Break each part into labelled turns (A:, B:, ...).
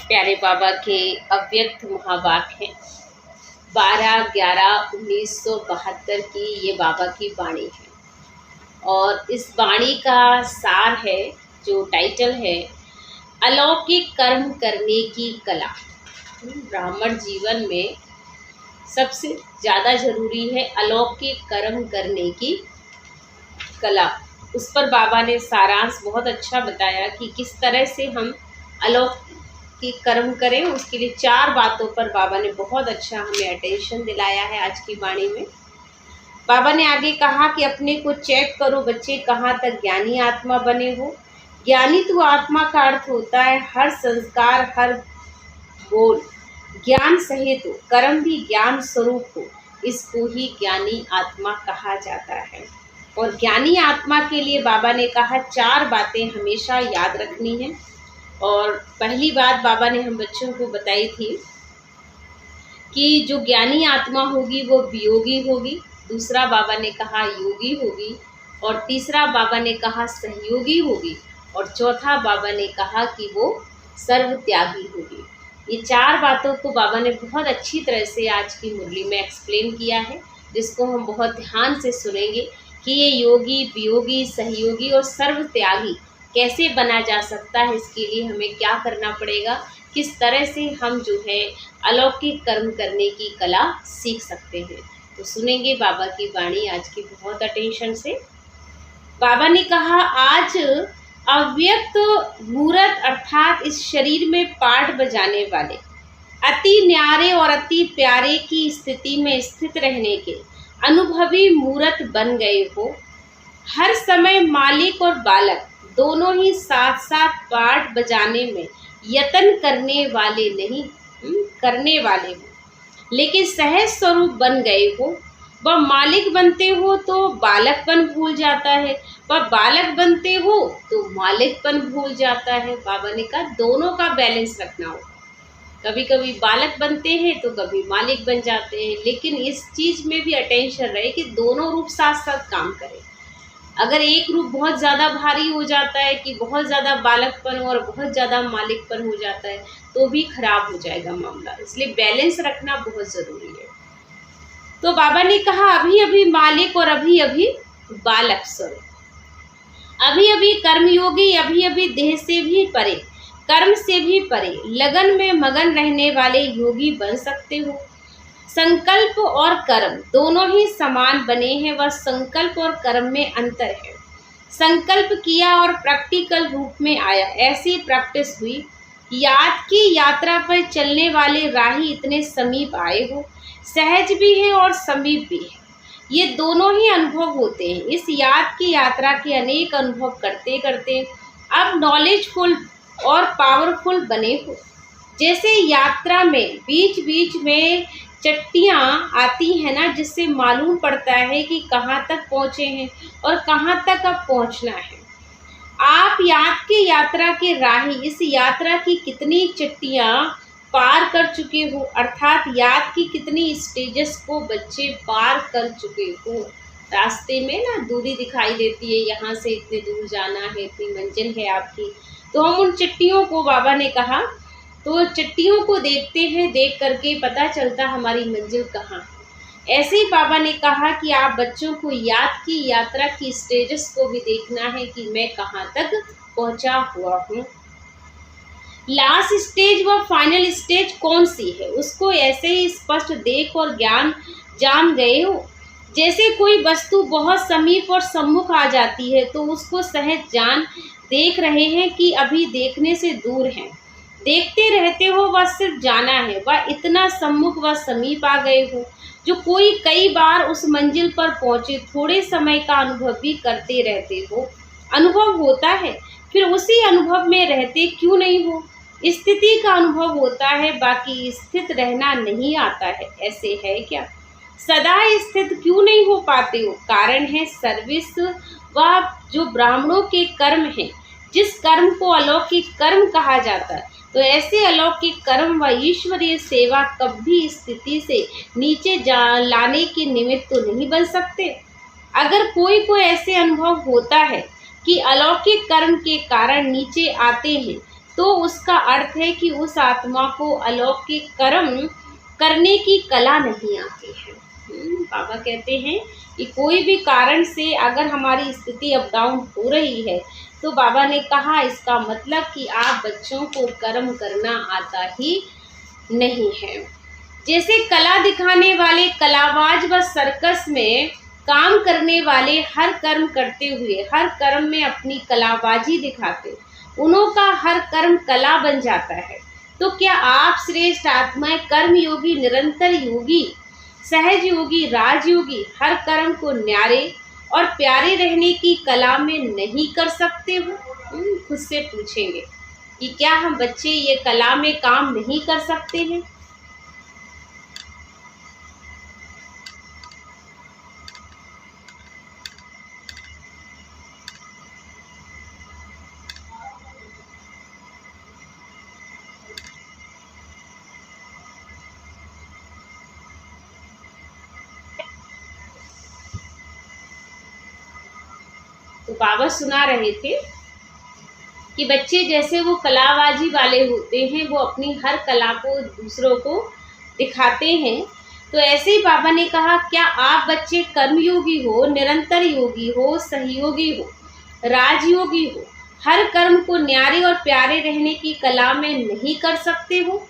A: प्यारे बाबा के अव्यक्त महावाक्य हैं। 12/11/1972 की ये बाबा की वाणी है और इस वाणी का सार है, जो टाइटल है, अलौकिक कर्म करने की कला। ब्राह्मण जीवन में सबसे ज़्यादा ज़रूरी है अलौकिक कर्म करने की कला। उस पर बाबा ने सारांश बहुत अच्छा बताया कि किस तरह से हम अलौकिक कर्म करें। उसके लिए 4 बातों पर बाबा ने बहुत अच्छा हमें अटेंशन दिलाया है आज की वाणी में। बाबा ने आगे कहा कि अपने को चेक करो बच्चे, कहाँ तक ज्ञानी आत्मा बने हो। ज्ञानी तो आत्मा का अर्थ होता है हर संस्कार, हर बोल ज्ञान सहित हो, कर्म भी ज्ञान स्वरूप हो, इसको ही ज्ञानी आत्मा कहा जाता है। और ज्ञानी आत्मा के लिए बाबा ने कहा 4 बातें हमेशा याद रखनी है। और पहली बात बाबा ने हम बच्चों को बताई थी कि जो ज्ञानी आत्मा होगी वो वियोगी होगी। दूसरा बाबा ने कहा योगी होगी। और तीसरा बाबा ने कहा सहयोगी होगी। और चौथा बाबा ने कहा कि वो सर्वत्यागी होगी। ये 4 बातों को बाबा ने बहुत अच्छी तरह से आज की मुरली में एक्सप्लेन किया है, जिसको हम बहुत ध्यान से सुनेंगे कि ये योगी, वियोगी, सहयोगी और सर्वत्यागी कैसे बना जा सकता है। इसके लिए हमें क्या करना पड़ेगा, किस तरह से हम जो है अलौकिक कर्म करने की कला सीख सकते हैं। तो सुनेंगे बाबा की वाणी आज की बहुत अटेंशन से। बाबा ने कहा आज अव्यक्त मूर्त अर्थात इस शरीर में पाठ बजाने वाले अति न्यारे और अति प्यारे की स्थिति में स्थित रहने के अनुभवी मूर्त बन गए हो। हर समय मालिक और बालक दोनों ही साथ साथ पाठ बजाने में यत्न करने वाले नहीं, करने वाले हो, लेकिन सहज स्वरूप बन गए हो। वह मालिक बनते हो तो बालकपन भूल जाता है, वह बालक बनते हो तो मालिकपन भूल जाता है। बाबा ने कहा दोनों का बैलेंस रखना हो। कभी कभी बालक बनते हैं तो कभी मालिक बन जाते हैं, लेकिन इस चीज़ में भी अटेंशन रहे कि दोनों रूप साथ साथ काम करें। अगर एक रूप बहुत ज़्यादा भारी हो जाता है कि बहुत ज़्यादा बालकपन और बहुत ज़्यादा मालिकपन हो जाता है तो भी खराब हो जाएगा मामला। इसलिए बैलेंस रखना बहुत ज़रूरी है। तो बाबा ने कहा अभी अभी मालिक और अभी अभी बालक स्वरूप, अभी अभी कर्मयोगी, अभी अभी देह से भी परे, कर्म से भी परे, लगन में मगन रहने वाले योगी बन सकते हो। संकल्प और कर्म दोनों ही समान बने हैं, वह संकल्प और कर्म में अंतर है। संकल्प किया और प्रैक्टिकल रूप में आया, ऐसी प्रैक्टिस हुई। याद की यात्रा पर चलने वाले राही इतने समीप आए हो, सहज भी है और समीप भी है। ये दोनों ही अनुभव होते हैं। इस याद की यात्रा के अनेक अनुभव करते करते अब नॉलेजफुल और पावरफुल बने हो। जैसे यात्रा में बीच बीच में चट्टियाँ आती हैं ना, जिससे मालूम पड़ता है कि कहाँ तक पहुँचे हैं और कहाँ तक अब पहुँचना है। आप याद की यात्रा के राही इस यात्रा की कितनी चट्टियाँ पार कर चुके हो, अर्थात याद की कितनी स्टेजेस को बच्चे पार कर चुके हो। रास्ते में ना दूरी दिखाई देती है, यहाँ से इतने दूर जाना है, इतनी मंजिल है आपकी। तो हम उन चट्टियों को, बाबा ने कहा, तो चट्टियों को देखते हैं, देख करके पता चलता हमारी मंजिल कहाँ है। ऐसे ही बाबा ने कहा कि आप बच्चों को याद की यात्रा की स्टेजेस को भी देखना है कि मैं कहाँ तक पहुँचा हुआ हूँ। लास्ट स्टेज व फाइनल स्टेज कौन सी है, उसको ऐसे ही स्पष्ट देख और ज्ञान जान गए हो। जैसे कोई वस्तु बहुत समीप और सम्मुख आ जाती है तो उसको सहज जान देख रहे हैं कि अभी देखने से दूर है। देखते रहते हो, वह सिर्फ जाना है, वह इतना सम्मुख व समीप आ गए हो। जो कोई कई बार उस मंजिल पर पहुँचे, थोड़े समय का अनुभव भी करते रहते हो। अनुभव होता है, फिर उसी अनुभव में रहते क्यों नहीं हो। स्थिति का अनुभव होता है, बाकी स्थित रहना नहीं आता है। ऐसे है क्या? सदा स्थित क्यों नहीं हो पाते हो? कारण है सर्विस व जो ब्राह्मणों के कर्म हैं, जिस कर्म को अलौकिक कर्म कहा जाता है। तो ऐसे अलौकिक कर्म व ईश्वरीय सेवा कभी स्थिति से नीचे लाने के निमित्त तो नहीं बन सकते। अगर कोई को ऐसे अनुभव होता है कि अलौकिक कर्म के कारण नीचे आते हैं, तो उसका अर्थ है कि उस आत्मा को अलौकिक कर्म करने की कला नहीं आती है। बाबा कहते हैं कि कोई भी कारण से अगर हमारी स्थिति अप डाउन हो रही है तो बाबा ने कहा इसका मतलब कि आप बच्चों को कर्म करना आता ही नहीं है। जैसे कला दिखाने वाले कलाबाज व सर्कस में काम करने वाले हर कर्म करते हुए हर कर्म में अपनी कलाबाजी दिखाते, उन्हों का हर कर्म कला बन जाता है। तो क्या आप श्रेष्ठ आत्माएं कर्म योगी, निरंतर योगी, सहज योगी, राजयोगी हर कर्म को न्यारे और प्यारे रहने की कला में नहीं कर सकते हो? खुद से पूछेंगे कि क्या हम बच्चे ये कला में काम नहीं कर सकते हैं? तो बाबा सुना रहे थे कि बच्चे जैसे वो कलाबाजी वाले होते हैं, वो अपनी हर कला को दूसरों को दिखाते हैं, तो ऐसे ही बाबा ने कहा क्या आप बच्चे कर्मयोगी हो, निरंतर योगी हो, सहयोगी हो, राजयोगी हो, हर कर्म को न्यारे और प्यारे रहने की कला में नहीं कर सकते हो?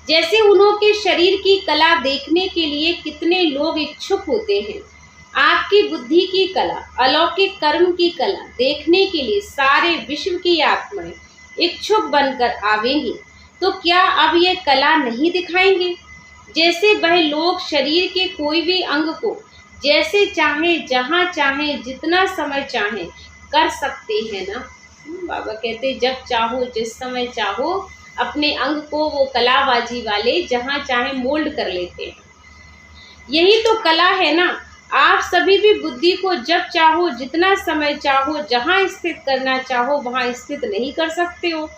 A: जैसे उन्हों के शरीर की कला देखने के लिए कितने लोग इच्छुक होते हैं, आपकी बुद्धि की कला, अलौकिक कर्म की कला देखने के लिए सारे विश्व की आत्माएं इच्छुक बनकर आवेंगी, तो क्या अब ये कला नहीं दिखाएंगे? जैसे वह लोग शरीर के कोई भी अंग को जैसे चाहे, जहाँ चाहे, जितना समय चाहे कर सकते हैं ना। बाबा कहते जब चाहो, जिस समय चाहो, अपने अंग को वो कलाबाजी वाले जहाँ चाहे मोल्ड कर लेते हैं। यही तो कला है ना। आप सभी भी बुद्धि को जब चाहो, जितना समय चाहो, जहाँ स्थित करना चाहो वहाँ स्थित नहीं कर सकते हो।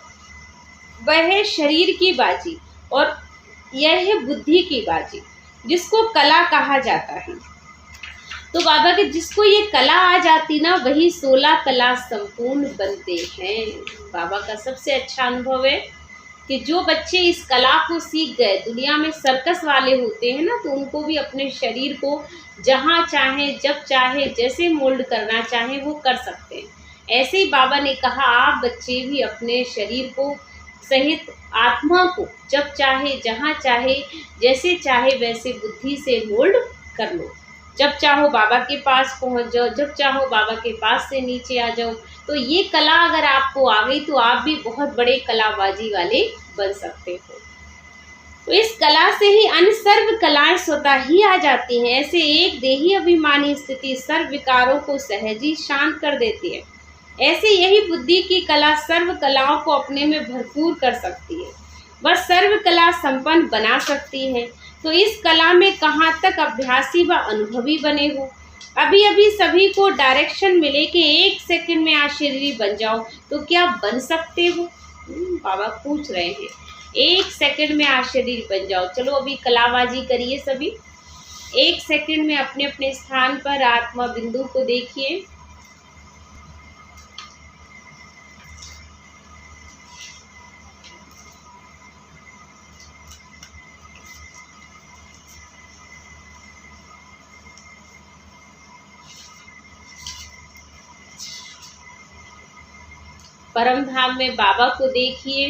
A: वह है शरीर की बाजी और यह है बुद्धि की बाजी, जिसको कला कहा जाता है। तो बाबा के जिसको ये कला आ जाती ना, वही 16 कला संपूर्ण बनते हैं। बाबा का सबसे अच्छा अनुभव है कि जो बच्चे इस कला को सीख गए, दुनिया में सर्कस वाले होते हैं ना, तो उनको भी अपने शरीर को जहाँ चाहे, जब चाहे, जैसे मोल्ड करना चाहे वो कर सकते हैं। ऐसे ही बाबा ने कहा आप बच्चे भी अपने शरीर को सहित आत्मा को जब चाहे, जहाँ चाहे, जैसे चाहे वैसे बुद्धि से मोल्ड कर लो। जब चाहो बाबा के पास पहुँच जाओ, जब चाहो बाबा के पास से नीचे आ जाओ। तो ये कला अगर आपको आ गई तो आप भी बहुत बड़े कलाबाजी वाले बन सकते हो। तो इस कला से ही अन्य सर्व कलाएं स्वतः ही आ जाती हैं। ऐसे एक देही अभिमानी स्थिति सर्व विकारों को सहज ही शांत कर देती है। ऐसे यही बुद्धि की कला सर्व कलाओं को अपने में भरपूर कर सकती है, वह सर्व कला संपन्न बना सकती है। तो इस कला में कहाँ तक अभ्यासी व अनुभवी बने हो। अभी अभी सभी को डायरेक्शन मिले कि 1 सेकंड में आशीर्वादी बन जाओ, तो क्या बन सकते हो? बाबा पूछ रहे हैं 1 सेकंड में आशीर्वादी बन जाओ। चलो अभी कलाबाजी करिए सभी। 1 सेकंड में अपने अपने स्थान पर आत्मा बिंदु को देखिए। परम धाम में बाबा को देखिए।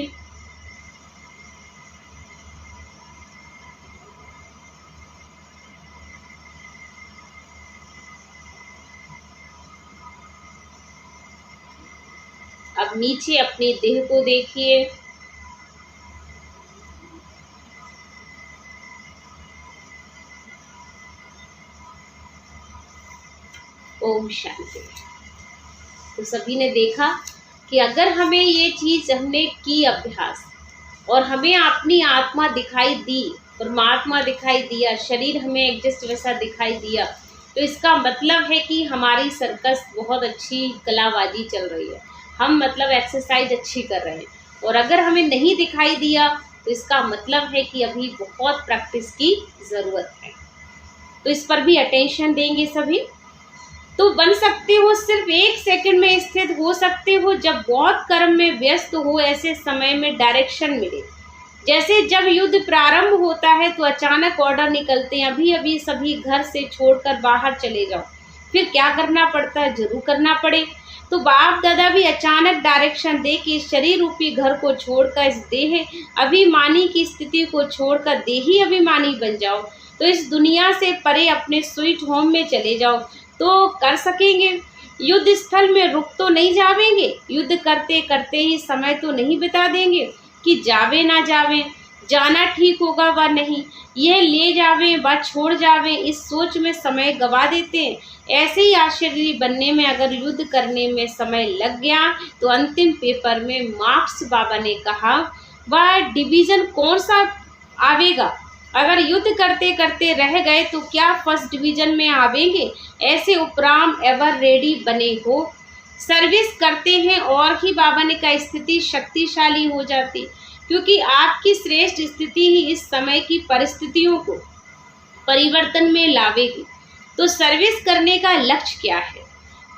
A: अब नीचे अपनी देह को देखिए। ओम शांति। तो सभी ने देखा कि अगर हमें ये चीज़ हमने की अभ्यास और हमें अपनी आत्मा दिखाई दी, परमात्मा दिखाई दिया, शरीर हमें एडजस्ट वैसा दिखाई दिया, तो इसका मतलब है कि हमारी सर्कस बहुत अच्छी कलाबाजी चल रही है, हम मतलब एक्सरसाइज अच्छी कर रहे हैं। और अगर हमें नहीं दिखाई दिया तो इसका मतलब है कि अभी बहुत प्रैक्टिस की ज़रूरत है। तो इस पर भी अटेंशन देंगे सभी। तो बन सकते हो, सिर्फ 1 सेकंड में स्थित हो सकते हो जब बहुत कर्म में व्यस्त हो, ऐसे समय में डायरेक्शन मिले। जैसे जब युद्ध प्रारंभ होता है तो अचानक ऑर्डर निकलते हैं, अभी अभी सभी घर से छोड़कर बाहर चले जाओ। फिर क्या करना पड़ता है, जरूर करना पड़े। तो बाप दादा भी अचानक डायरेक्शन दे कि इस शरीर रूपी घर को छोड़कर, इस देह अभिमानी की स्थिति को छोड़कर देही अभिमानी बन जाओ, तो इस दुनिया से परे अपने स्वीट होम में चले जाओ, तो कर सकेंगे। युद्ध स्थल में रुक तो नहीं जावेंगे, युद्ध करते करते ही समय तो नहीं बिता देंगे कि जावे ना जावे, जाना ठीक होगा व नहीं, यह ले जावे व छोड़ जावे, इस सोच में समय गवा देते हैं। ऐसे ही आश्चर्य बनने में अगर युद्ध करने में समय लग गया तो अंतिम पेपर में मार्क्स बाबा ने कहा वह डिवीज़न कौन सा आवेगा। अगर युद्ध करते करते रह गए तो क्या फर्स्ट डिवीज़न में आवेंगे। ऐसे उपराम एवर रेडी बने हो, सर्विस करते हैं और ही बाबा ने कहा स्थिति शक्तिशाली हो जाती, क्योंकि आपकी श्रेष्ठ स्थिति ही इस समय की परिस्थितियों को परिवर्तन में लावेगी। तो सर्विस करने का लक्ष्य क्या है,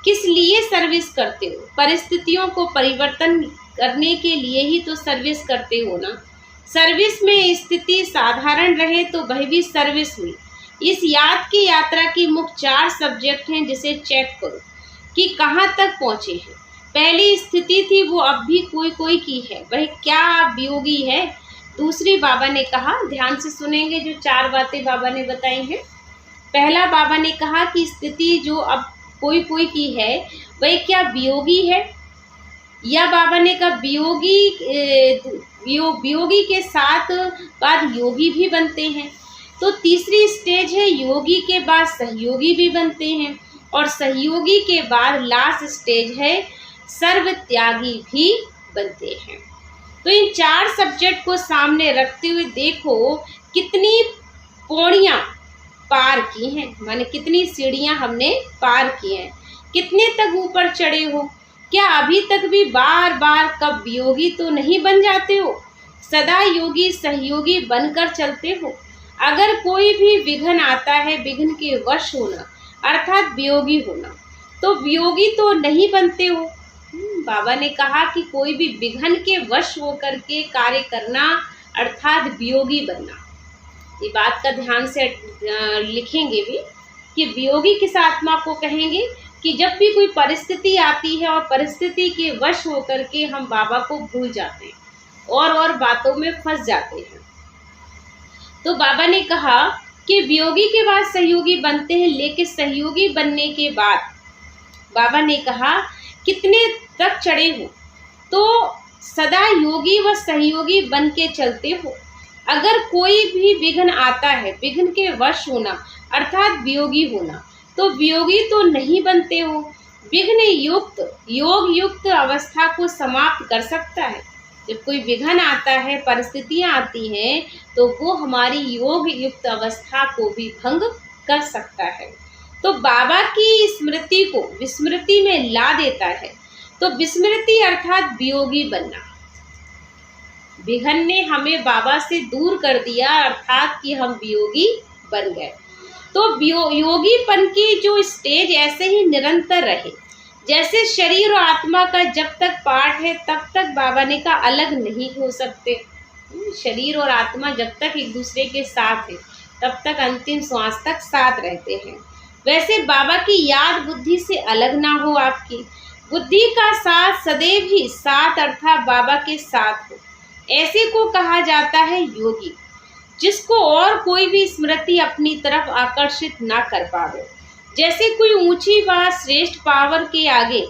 A: किस लिए सर्विस करते हो। परिस्थितियों को परिवर्तन करने के लिए ही तो सर्विस करते हो ना। सर्विस में स्थिति साधारण रहे तो वह भी सर्विस हुई। इस याद की यात्रा की मुख्य 4 सब्जेक्ट हैं, जिसे चेक करो कि कहाँ तक पहुँचे हैं। पहली स्थिति थी वो अब भी कोई कोई की है, वह क्या आप वियोगी है। दूसरी बाबा ने कहा, ध्यान से सुनेंगे जो 4 बातें बाबा ने बताई हैं। पहला बाबा ने कहा कि स्थिति जो अब कोई कोई की है वह क्या वियोगी है, या बाबा ने कहा वियोगी के साथ बाद योगी भी बनते हैं। तो तीसरी स्टेज है योगी के बाद सहयोगी भी बनते हैं, और सहयोगी के बाद लास्ट स्टेज है सर्व त्यागी भी बनते हैं। तो इन 4 सब्जेक्ट को सामने रखते हुए देखो कितनी पौड़ियाँ पार की हैं, माने कितनी सीढ़ियाँ हमने पार की हैं, कितने तक ऊपर चढ़े हो। क्या अभी तक भी बार बार कब वियोगी तो नहीं बन जाते हो, सदा योगी सहयोगी बनकर चलते हो। अगर कोई भी विघ्न आता है, विघ्न के वश होना अर्थात वियोगी होना, तो वियोगी तो नहीं बनते हो। बाबा ने कहा कि कोई भी विघ्न के वश होकर के कार्य करना अर्थात वियोगी बनना। ये बात का ध्यान से लिखेंगे भी कि वियोगी किस आत्मा को कहेंगे कि जब भी कोई परिस्थिति आती है और परिस्थिति के वश होकर के हम बाबा को भूल जाते हैं और बातों में फंस जाते हैं। तो बाबा ने कहा कि वियोगी के बाद सहयोगी बनते हैं, लेकिन सहयोगी बनने के बाद बाबा ने कहा कितने तक चढ़े हो, तो सदा योगी व सहयोगी बन के चलते हो। अगर कोई भी विघ्न आता है, विघ्न के वश होना अर्थात वियोगी होना, तो वियोगी तो नहीं बनते हो। विघ्न युक्त योग युक्त अवस्था को समाप्त कर सकता है। जब कोई विघ्न आता है, परिस्थितियां आती हैं, तो वो हमारी योग युक्त अवस्था को भी भंग कर सकता है। तो बाबा की स्मृति को विस्मृति में ला देता है। तो विस्मृति अर्थात वियोगी बनना। विघ्न ने हमें बाबा से दूर कर दिया, अर्थात कि हम वियोगी बन गए। तो योगीपन की जो स्टेज ऐसे ही निरंतर रहे, जैसे शरीर और आत्मा का जब तक पार्ट है तब तक बाबा ने कहा अलग नहीं हो सकते। शरीर और आत्मा जब तक एक दूसरे के साथ है तब तक अंतिम श्वास तक साथ रहते हैं। वैसे बाबा की याद बुद्धि से अलग ना हो। आपकी बुद्धि का साथ सदैव ही साथ अर्थात बाबा के साथ हो, ऐसे को कहा जाता है योगी, जिसको और कोई भी स्मृति अपनी तरफ आकर्षित ना कर पावे। जैसे कोई ऊंची व श्रेष्ठ पावर के आगे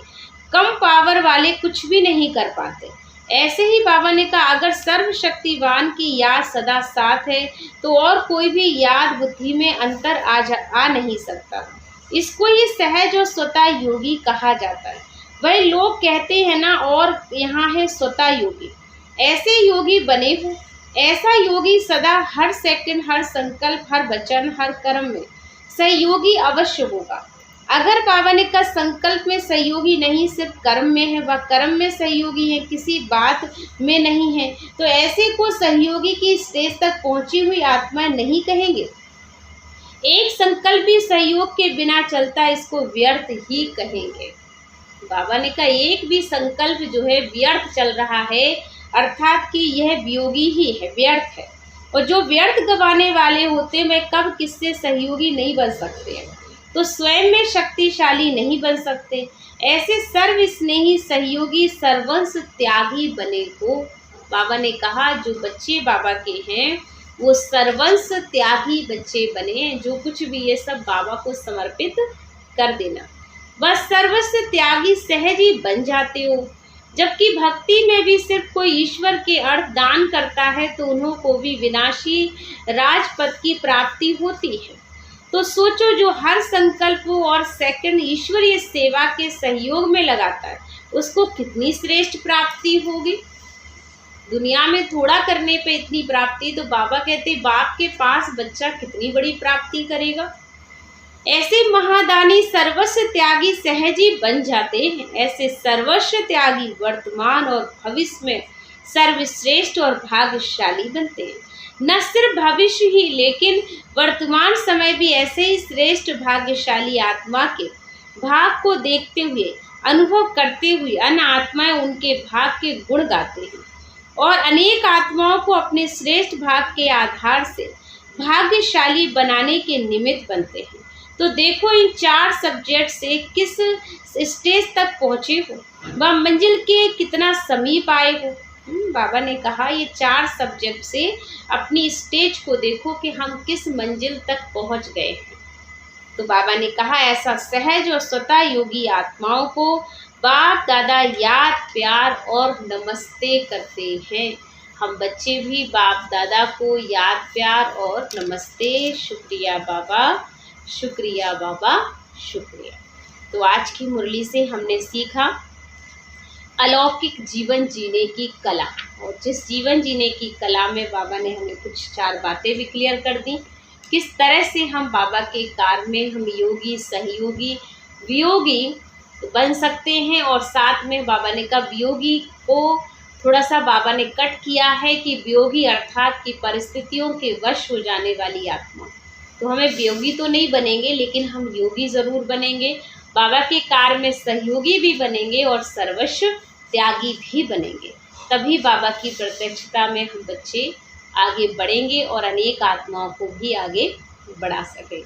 A: कम पावर वाले कुछ भी नहीं कर पाते, ऐसे ही बाबा ने कहा अगर सर्वशक्तिवान की याद सदा साथ है तो और कोई भी याद बुद्धि में अंतर आ नहीं सकता। इसको ही सहज और स्वतः योगी कहा जाता है। वही लोग कहते हैं ना, और यहाँ है स्वतः योगी। ऐसे योगी बने हो। ऐसा योगी सदा हर सेकंड, हर संकल्प, हर वचन, हर कर्म में सहयोगी अवश्य होगा। अगर बाबा ने का संकल्प में सहयोगी नहीं, सिर्फ कर्म में है, वह कर्म में सहयोगी है, किसी बात में नहीं है, तो ऐसे को सहयोगी की स्टेज तक पहुंची हुई आत्मा नहीं कहेंगे। एक संकल्प भी सहयोग के बिना चलता, इसको व्यर्थ ही कहेंगे। बाबा ने कहा एक भी संकल्प जो है व्यर्थ चल रहा है, अर्थात कि यह वियोगी ही है, व्यर्थ है। और जो व्यर्थ गवाने वाले होते हैं, वे कब किससे सहयोगी नहीं बन सकते हैं, तो स्वयं में शक्तिशाली नहीं बन सकते। ऐसे सर्व स्नेही सहयोगी सर्वंश त्यागी बने को बाबा ने कहा जो बच्चे बाबा के हैं वो सर्वंश त्यागी बच्चे बने, जो कुछ भी ये सब बाबा को समर्पित कर देना, बस सर्वस्व त्यागी सहज ही बन जाते हो। जबकि भक्ति में भी सिर्फ कोई ईश्वर के अर्थ दान करता है तो उन्हों को भी विनाशी राजपद की प्राप्ति होती है। तो सोचो जो हर संकल्प और सेकंड ईश्वरीय सेवा के सहयोग में लगाता है उसको कितनी श्रेष्ठ प्राप्ति होगी। दुनिया में थोड़ा करने पे इतनी प्राप्ति, तो बाबा कहते बाप के पास बच्चा कितनी बड़ी प्राप्ति करेगा। ऐसे महादानी सर्वस्व त्यागी सहज ही बन जाते हैं। ऐसे सर्वस्व त्यागी वर्तमान और भविष्य में सर्वश्रेष्ठ और भाग्यशाली बनते हैं। न सिर्फ भविष्य ही लेकिन वर्तमान समय भी ऐसे ही श्रेष्ठ भाग्यशाली आत्मा के भाग को देखते हुए अनुभव करते हुए अन्य आत्माएं उनके भाग के गुण गाते हैं और अनेक आत्माओं को अपने श्रेष्ठ भाग के आधार से भाग्यशाली बनाने के निमित्त बनते हैं। तो देखो इन 4 सब्जेक्ट से किस स्टेज तक पहुँचे हो, वह मंजिल के कितना समीप आए हो। बाबा ने कहा ये 4 सब्जेक्ट से अपनी स्टेज को देखो कि हम किस मंजिल तक पहुँच गए हैं। तो बाबा ने कहा ऐसा सहज और स्वतः योगी आत्माओं को बाप दादा याद प्यार और नमस्ते करते हैं। हम बच्चे भी बाप दादा को याद प्यार और नमस्ते, शुक्रिया बाबा, शुक्रिया बाबा, शुक्रिया। तो आज की मुरली से हमने सीखा अलौकिक जीवन जीने की कला, और जिस जीवन जीने की कला में बाबा ने हमें कुछ 4 बातें भी क्लियर कर दी। किस तरह से हम बाबा के कार्य में हम योगी सहयोगी वियोगी बन सकते हैं, और साथ में बाबा ने कहा वियोगी को थोड़ा सा बाबा ने कट किया है कि वियोगी अर्थात कि परिस्थितियों के वश हो जाने वाली आत्मा। तो हमें वियोगी तो नहीं बनेंगे लेकिन हम योगी ज़रूर बनेंगे, बाबा के कार्य में सहयोगी भी बनेंगे और सर्वस्व त्यागी भी बनेंगे। तभी बाबा की प्रत्यक्षता में हम बच्चे आगे बढ़ेंगे और अनेक आत्माओं को भी आगे बढ़ा सकेंगे।